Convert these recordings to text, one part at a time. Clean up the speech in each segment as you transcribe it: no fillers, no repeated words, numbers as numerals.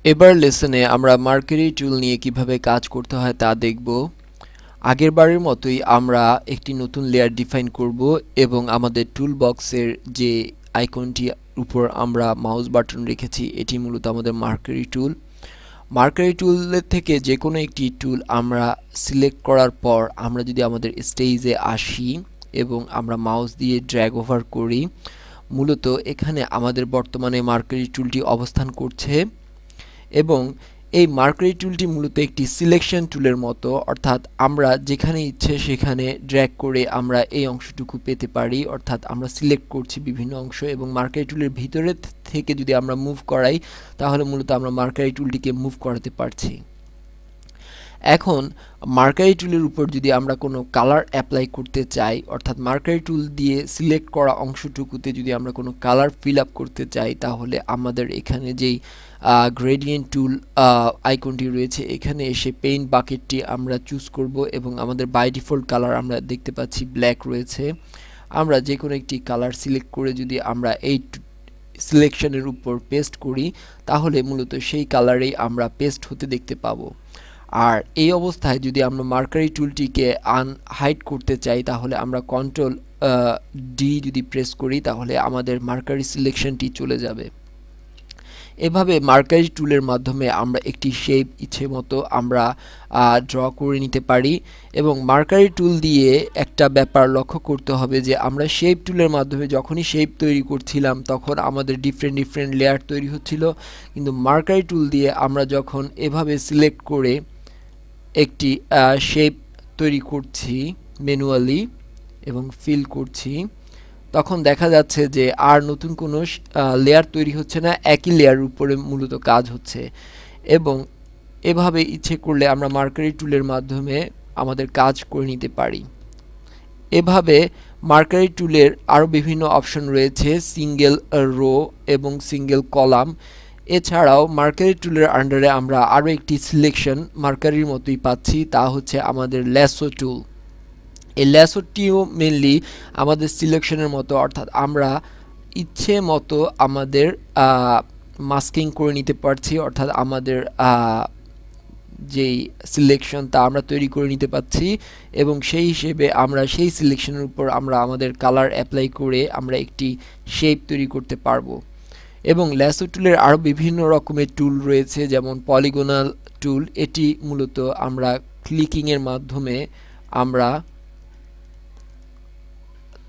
এবার লেসনে আমরা মার্কারি টুল নিয়ে কিভাবে কাজ করতে হয় তা দেখব। আগেরবারের মতোই আমরা একটি নতুন লেয়ার ডিফাইন করব এবং আমাদের টুল বক্সের যে আইকনটির উপর আমরা মাউস বাটন রেখেছি এটি মূলত আমাদের মার্কারি টুল। মার্কারি টুলের থেকে যে কোনো একটি টুল আমরা সিলেক্ট করার পর আমরা যদি আমাদের স্টেজে আসি এবং আমরা মাউস দিয়ে ড্র্যাগ ওভার করি, মূলত এখানে আমাদের বর্তমানে মার্কারি টুলটি অবস্থান করছে এবং এই মার্কারি টুলটি মূলত একটি সিলেকশন টুলের মতো, অর্থাৎ আমরা যেখানে ইচ্ছে সেখানে ড্র্যাগ করে আমরা এই অংশটুকু পেতে পারি, অর্থাৎ আমরা সিলেক্ট করছি বিভিন্ন অংশ এবং মার্কারি টুলের ভিতরে থেকে যদি আমরা মুভ করাই তাহলে মূলত আমরা মার্কারি টুলটিকে মুভ করাতে পারছি। এখন মার্কারি টুলের উপর যদি আমরা কোনো কালার অ্যাপ্লাই করতে চাই, অর্থাৎ মার্কারি টুল দিয়ে সিলেক্ট করা অংশটুকুতে যদি আমরা কোনো কালার ফিল আপ করতে চাই তাহলে আমাদের এখানে যেই গ্রেডিয়েন্ট টুল আইকনটি রয়েছে এখানে এসে পেইন্ট বাকেটটি আমরা চুজ করব এবং আমাদের বাই ডিফল্ট কালার আমরা দেখতে পাচ্ছি ব্ল্যাক রয়েছে। আমরা যে কোনো একটি কালার সিলেক্ট করে যদি আমরা এই সিলেকশনের উপর পেস্ট করি তাহলে মূলত সেই কালারেই আমরা পেস্ট হতে দেখতে পাবো। আর এই অবস্থায় যদি আমরা মার্কারি টুলটিকে আনহাইড করতে চাই তাহলে আমরা কন্ট্রোল ডি যদি প্রেস করি তাহলে আমাদের মার্কারি সিলেকশনটি চলে যাবে। এভাবে মার্কারি টুলের মাধ্যমে আমরা একটি শেপ ইচ্ছে মতো আমরা ড্র করে নিতে পারি এবং মার্কারি টুল দিয়ে একটা ব্যাপার লক্ষ্য করতে হবে যে আমরা শেপ টুলের মাধ্যমে যখনই শেপ তৈরি করছিলাম তখন আমাদের ডিফারেন্ট লেয়ার তৈরি হচ্ছিল, কিন্তু মার্কারি টুল দিয়ে আমরা যখন এভাবে সিলেক্ট করে একটি শেপ তৈরি করছি ম্যানুয়ালি এবং ফিল করছি তখন দেখা যাচ্ছে যে আর নতুন কোনো লেয়ার তৈরি হচ্ছে না, একই লেয়ারের উপরে মূলত কাজ হচ্ছে। এবং এভাবে ইচ্ছে করলে আমরা মার্কারি টুলের মাধ্যমে আমাদের কাজ করে নিতে পারি। এভাবে মার্কারি টুলের আরও বিভিন্ন অপশন রয়েছে, সিঙ্গেল রো এবং সিঙ্গেল কলাম। এছাড়াও মার্কারি টুলের আন্ডারে আমরা আরও একটি সিলেকশন মার্কারির মতোই পাচ্ছি, তা হচ্ছে আমাদের ল্যাসো টুল। এই ল্যাসোটিও মেনলি আমাদের সিলেকশনের মতো, অর্থাৎ আমরা ইচ্ছে মতো আমাদের মাস্কিং করে নিতে পারছি, অর্থাৎ আমাদের যেই সিলেকশন তা আমরা তৈরি করে নিতে পারছি এবং সেই হিসেবে আমরা সেই সিলেকশনের উপর আমরা আমাদের কালার অ্যাপ্লাই করে আমরা একটি শেপ তৈরি করতে পারবো। এবং ল্যাসো টুলের আরও বিভিন্ন রকমের টুল রয়েছে, যেমন পলিগোনাল টুল। এটি মূলত আমরা ক্লিকিংয়ের মাধ্যমে আমরা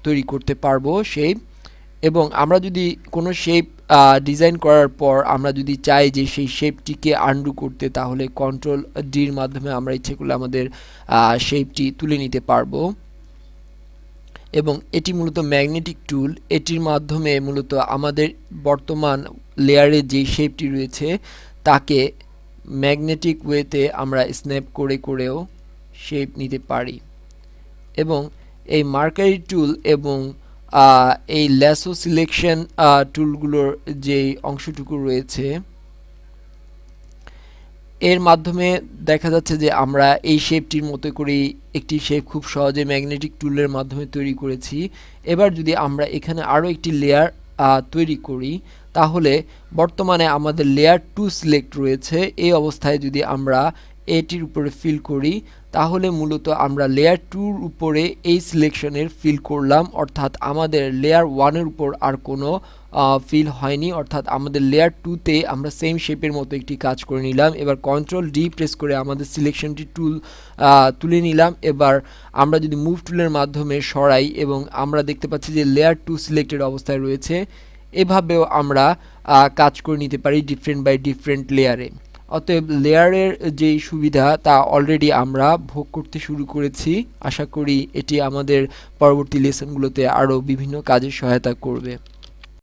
তৈরি করতে পারবো শেপ। এবং আমরা যদি কোনো শেপ ডিজাইন করার পর আমরা যদি চাই যে সেই শেপটিকে আনডু করতে তাহলে কন্ট্রোল ডির মাধ্যমে আমরা ইচ্ছে করলে আমাদের শেপটি তুলে নিতে পারবো। এবং এটি মূলত ম্যাগনেটিক টুল, এটির মাধ্যমে মূলত আমাদের বর্তমান লেয়ারে যে শেপটি রয়েছে তাকে ম্যাগনেটিক ওয়েতে আমরা স্ন্যাপ করে করেও শেপ নিতে পারি। এবং এই মার্কারি টুল এবং এই ল্যাসো সিলেকশন টুলগুলোর যে অংশটুকু রয়েছে এর মাধ্যমে দেখা যাচ্ছে যে আমরা এই শেপটির মতো করেই একটি শেপ খুব সহজে ম্যাগনেটিক টুলের মাধ্যমে তৈরি করেছি। এবার যদি আমরা এখানে আরও একটি লেয়ার তৈরি করি তাহলে বর্তমানে আমাদের লেয়ার 2 সিলেক্ট রয়েছে। এই অবস্থায় যদি আমরা এটির উপরে ফিল করি তাহলে মূলত আমরা লেয়ার 2-র উপরে এই সিলেকশনের ফিল করলাম, অর্থাৎ আমাদের লেয়ার 1-এর উপর আর কোনো ফিল হয়নি, অর্থাৎ আমাদের লেয়ার 2-তে আমরা সেম শেপের মতো একটি কাজ করে নিলাম। এবার কন্ট্রোল ডি প্রেস করে আমাদের সিলেকশনটি তুলে নিলাম। এবার আমরা যদি মুভ টুলের মাধ্যমে সরাই এবং আমরা দেখতে পাচ্ছি যে লেয়ার 2 সিলেক্টেড অবস্থায় রয়েছে। এভাবেও আমরা কাজ করে নিতে পারি ডিফারেন্ট বাই ডিফারেন্ট লেয়ারে। অতএব লেয়ারের যেই সুবিধা তা অলরেডি আমরা ভোগ করতে শুরু করেছি। আশা করি এটি আমাদের পরবর্তী লেসনগুলোতে আরও বিভিন্ন কাজে সহায়তা করবে।